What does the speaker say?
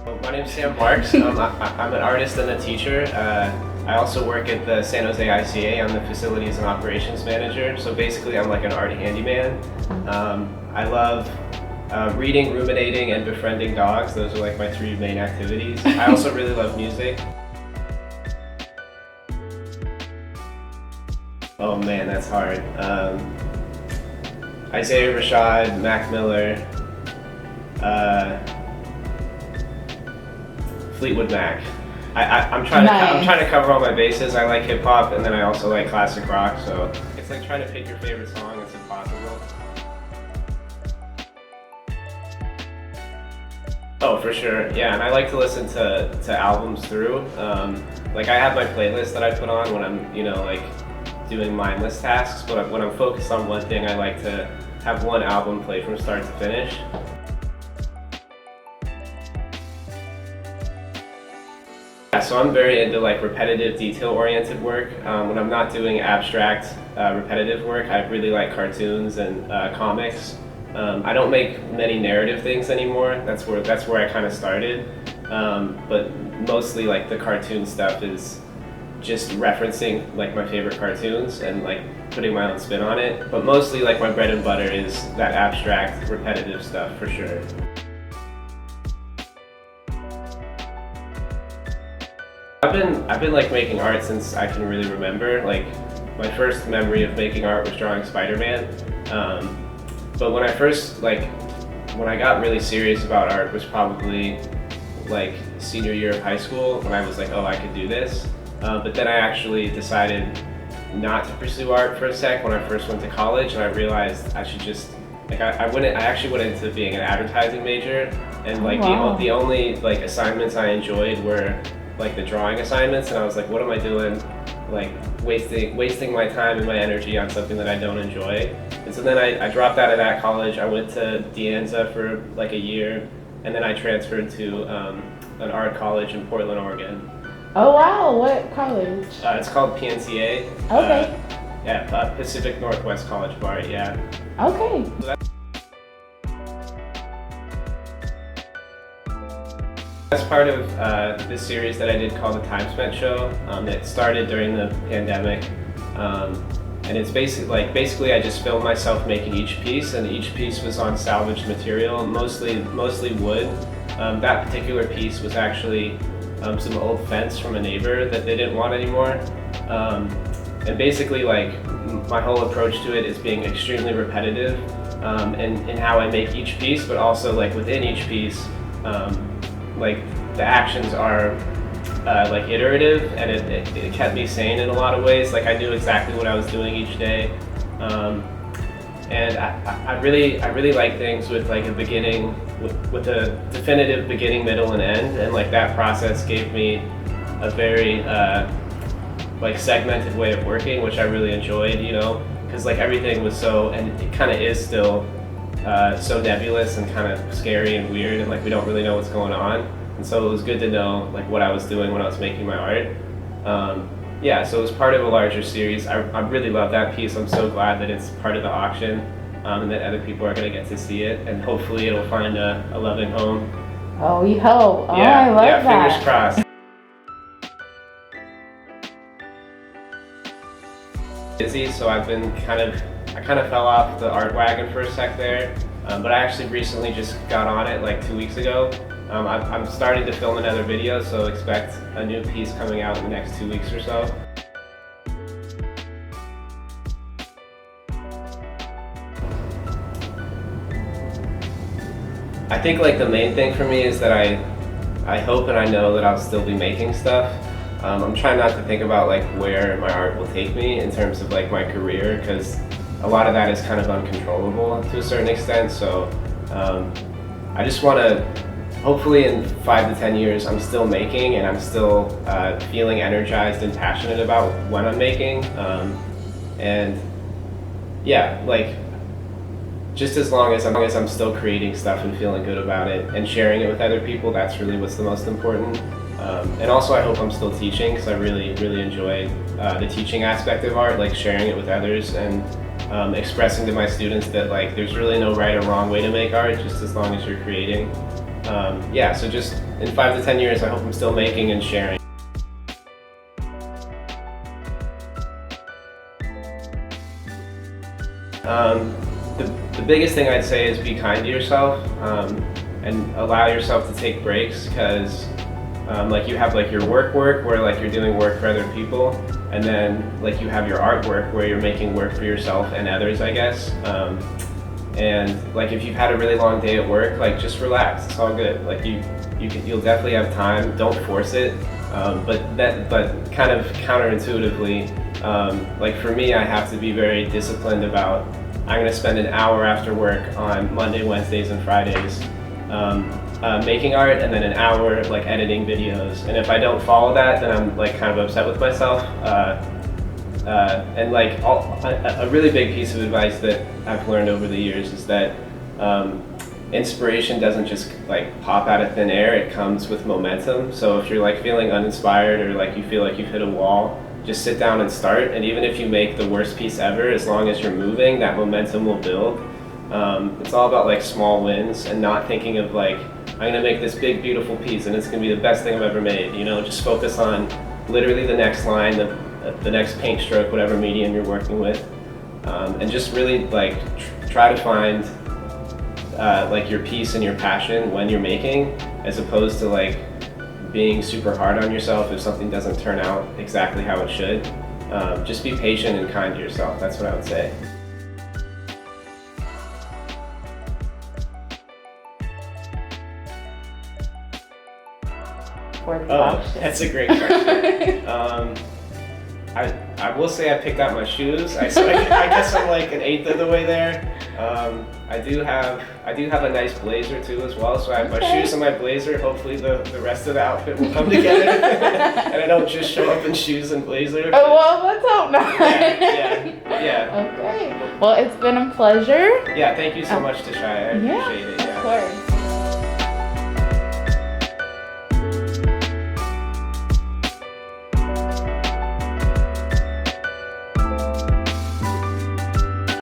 My name's Sam Marks. I'm an artist and a teacher. I also work at the San Jose ICA. I'm the facilities and operations manager. So basically I'm like an art handyman. I love reading, ruminating, and befriending dogs. Those are like my three main activities. I also really love music. Oh man, that's hard. Isaiah Rashad, Mac Miller, Fleetwood Mac. I'm trying to cover all my bases. I like hip hop and then I also like classic rock. So it's like trying to pick your favorite song. It's impossible. Oh, for sure. Yeah, and I like to listen to albums through. Like I have my playlist that I put on when I'm, like doing mindless tasks. But when I'm focused on one thing, I like to have one album play from start to finish. Yeah, so I'm very into like repetitive, detail-oriented work. When I'm not doing abstract, repetitive work, I really like cartoons and comics. I don't make many narrative things anymore. That's where I kind of started. But mostly like the cartoon stuff is just referencing like my favorite cartoons and like putting my own spin on it. But mostly like my bread and butter is that abstract, repetitive stuff for sure. I've been like making art since I can really remember. Like my first memory of making art was drawing Spider-Man. But when I got really serious about art was probably like senior year of high school when I was like, oh, I could do this. But then I actually decided not to pursue art for a sec when I first went to college, and I realized I should just like I actually went into being an advertising major, and like the only like assignments I enjoyed were like the drawing assignments, and I was like, what am I doing? Like wasting my time and my energy on something that I don't enjoy. And so then I dropped out of that college. I went to De Anza for like a year, and then I transferred to an art college in Portland, Oregon. Oh wow, what college? It's called PNCA. Okay. Pacific Northwest College of Art, yeah. Okay. So that's part of this series that I did called the Time Spent Show. That started during the pandemic, and it's basically I just filmed myself making each piece, and each piece was on salvaged material, mostly wood. That particular piece was actually some old fence from a neighbor that they didn't want anymore, and basically like my whole approach to it is being extremely repetitive in how I make each piece, but also like within each piece. Like the actions are like iterative, and it kept me sane in a lot of ways. Like I knew exactly what I was doing each day, and I really like things with like a beginning, with a definitive beginning, middle, and end. And like that process gave me a very like segmented way of working, which I really enjoyed. Because like everything was so, and it kind of is still. So nebulous and kind of scary and weird, and like we don't really know what's going on, and so it was good to know like what I was doing when I was making my art. Yeah, so it was part of a larger series. I really love that piece. I'm so glad that it's part of the auction, and that other people are going to get to see it, and hopefully it'll find a loving home. Oh, we hope. Oh, yeah, I love that. Fingers crossed. Busy, so I kind of fell off the art wagon for a sec there, but I actually recently just got on it like 2 weeks ago. I'm starting to film another video, so expect a new piece coming out in the next 2 weeks or so. I think like the main thing for me is that I hope and I know that I'll still be making stuff. I'm trying not to think about like where my art will take me in terms of like my career, because a lot of that is kind of uncontrollable to a certain extent. So I just want to, hopefully in 5 to 10 years, I'm still making, and I'm still feeling energized and passionate about when I'm making. And yeah, like just as long as I'm still creating stuff and feeling good about it and sharing it with other people, that's really what's the most important. And also I hope I'm still teaching, because I really enjoy the teaching aspect of art, like sharing it with others and expressing to my students that like there's really no right or wrong way to make art, just as long as you're creating. Yeah, so just in 5 to 10 years, I hope I'm still making and sharing. The biggest thing I'd say is be kind to yourself, and allow yourself to take breaks, because like you have like your work where like you're doing work for other people, and then like you have your artwork where you're making work for yourself and others, I guess. And like if you've had a really long day at work, like just relax. It's all good. Like you'll definitely have time. Don't force it. But kind of counterintuitively, like for me, I have to be very disciplined about. I'm going to spend an hour after work on Monday, Wednesdays, and Fridays making art, and then an hour like editing videos. And if I don't follow that, then I'm like kind of upset with myself. And like a really big piece of advice that I've learned over the years is that inspiration doesn't just like pop out of thin air. It comes with momentum. So if you're like feeling uninspired or like you feel like you've hit a wall, just sit down and start. And even if you make the worst piece ever, as long as you're moving, that momentum will build. It's all about like small wins and not thinking of like, I'm gonna make this big beautiful piece and it's gonna be the best thing I've ever made. You know, just focus on literally the next line, the next paint stroke, whatever medium you're working with, and just really like try to find like your peace and your passion when you're making, as opposed to like being super hard on yourself if something doesn't turn out exactly how it should. Just be patient and kind to yourself. That's what I would say. Oh, that's a great question. I will say I picked out my shoes. I guess I'm like an eighth of the way there. I do have a nice blazer too as well. So I have my shoes and my blazer. Hopefully the rest of the outfit will come together, and I don't just show up in shoes and blazer. Oh, well, let's hope not. Yeah. Okay. Well, it's been a pleasure. Yeah. Thank you so much, Tashai. I appreciate it. Yeah. Of course.